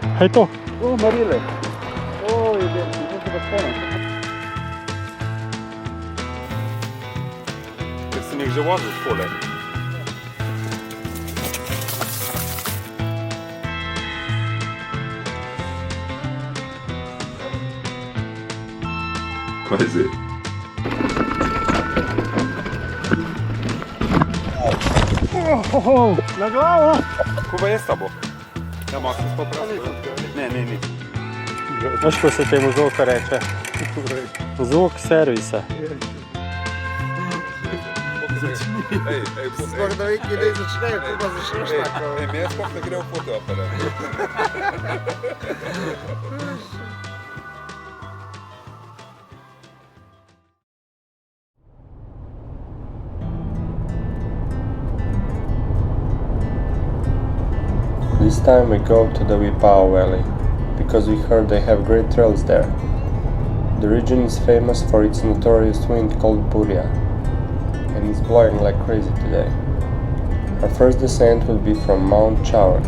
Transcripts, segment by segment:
Kaj je to? O, Marile. O, je bil, to se pa spomnim. Ker sem jih že vozil takole. Kaj je zdaj? Na glavo! Ko pa je s tabo? Ja, malo se spopravil. Ne, ni. Veš, ko se temu zvoka reče? Zvok servisa. Sploh da ve, kje ne začnejo, ko pa začneš tako. Jaz sploh ne gre v fotoaparat. This time we go to the Wipao Valley, because we heard they have great trails there. The region is famous for its notorious wind called Buria, and it's blowing like crazy today. Our first descent will be from Mount Chaur.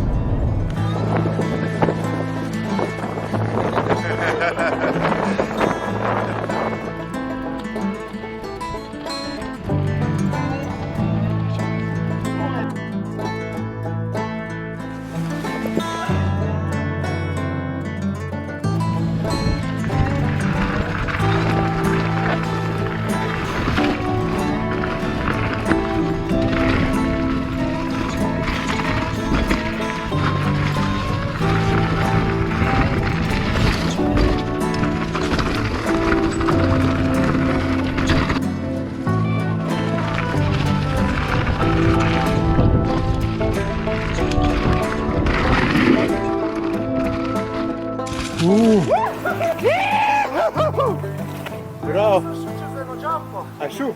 Bravo! Šel za eno džampo. A šel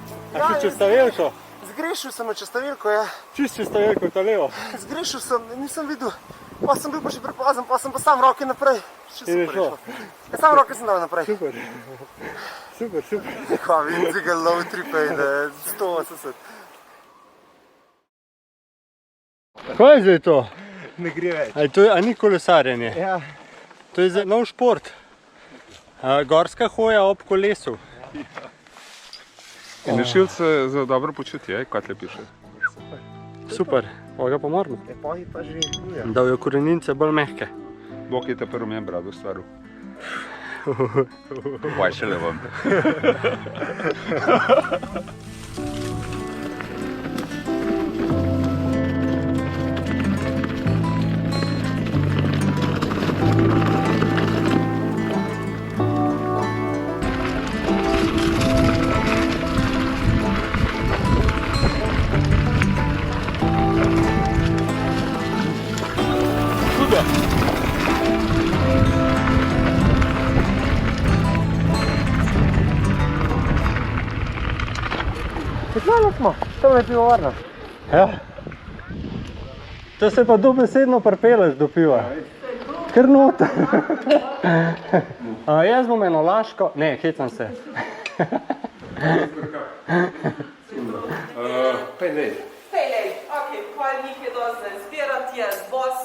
čez stavilko? Zgrešil sem na čez stavilko, ja. Čist čez stavilko, ta levo. Zgrešil sem, nisem videl. Pa sem bil pa še prepozen, pa sem pa sam roke naprej. In je šlo? Ja, sam roke sem dal naprej. Super. Super. Kva, vidim si ga low tripe in 180. Kaj je zdaj to? Ne gre več. A ni kolesarjenje? Ja. To je nov šport. Gorska hoja ob kolesu. In rešilce za dobro počutje, kaj tle piše? Super. Pa ga pomorimo. Pa je pa že druja. Da jo korenince bolj mehke. Bog je te prvo meni brado stvaril. Vaj šele vam. Pripravljali smo, tam je pivovarna. Ja. To se pa dobesedno pripeleš do piva. Kar noter. Jaz bom eno laško, ne, hecam se. Pejlej. Pejlej, ok, pol njih je dosti za izbirati, jaz bos.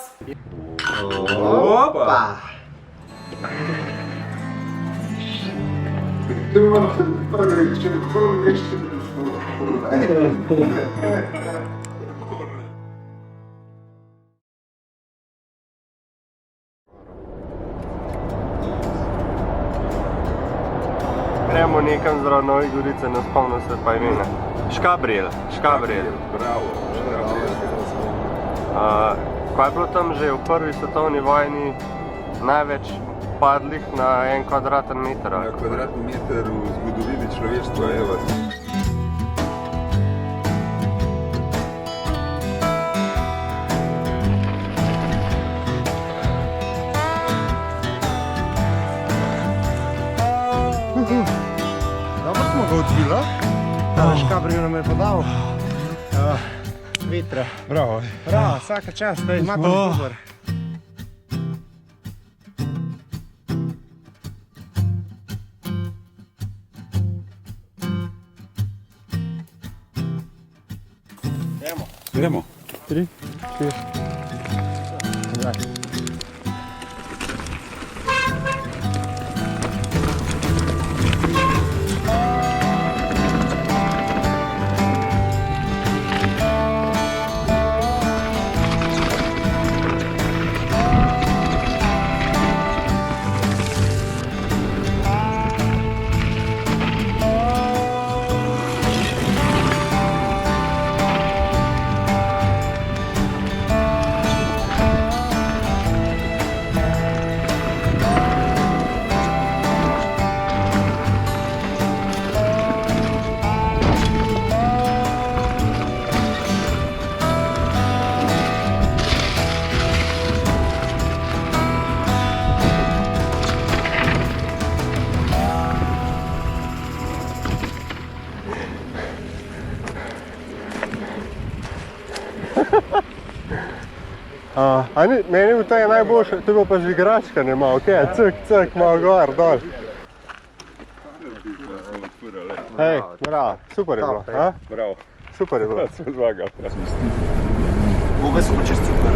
Opa! Gremo nekam zraven Nove Gorice, ne spomnim se pa imena. Škabrel. Bravo. Kaj je bilo tam že v prvi svetovni vojni največ padlih na 1 kvadratni meter? Na kvadratni meter v zgodovini človeštva, evo. Dobro smo ga odvila. Škabril nam je podal. Vetre. Bravo. Bravo, vsaka čast, da imate dober. Gremo. 3, 4. Meni v tej najboljše, to je bilo pa že igračka, ne malo, okej, cek, malo gor, dol. Hej, bravo, super je bilo, Bravo. Super je bilo. Smo zmagali. Ove so pa čez super,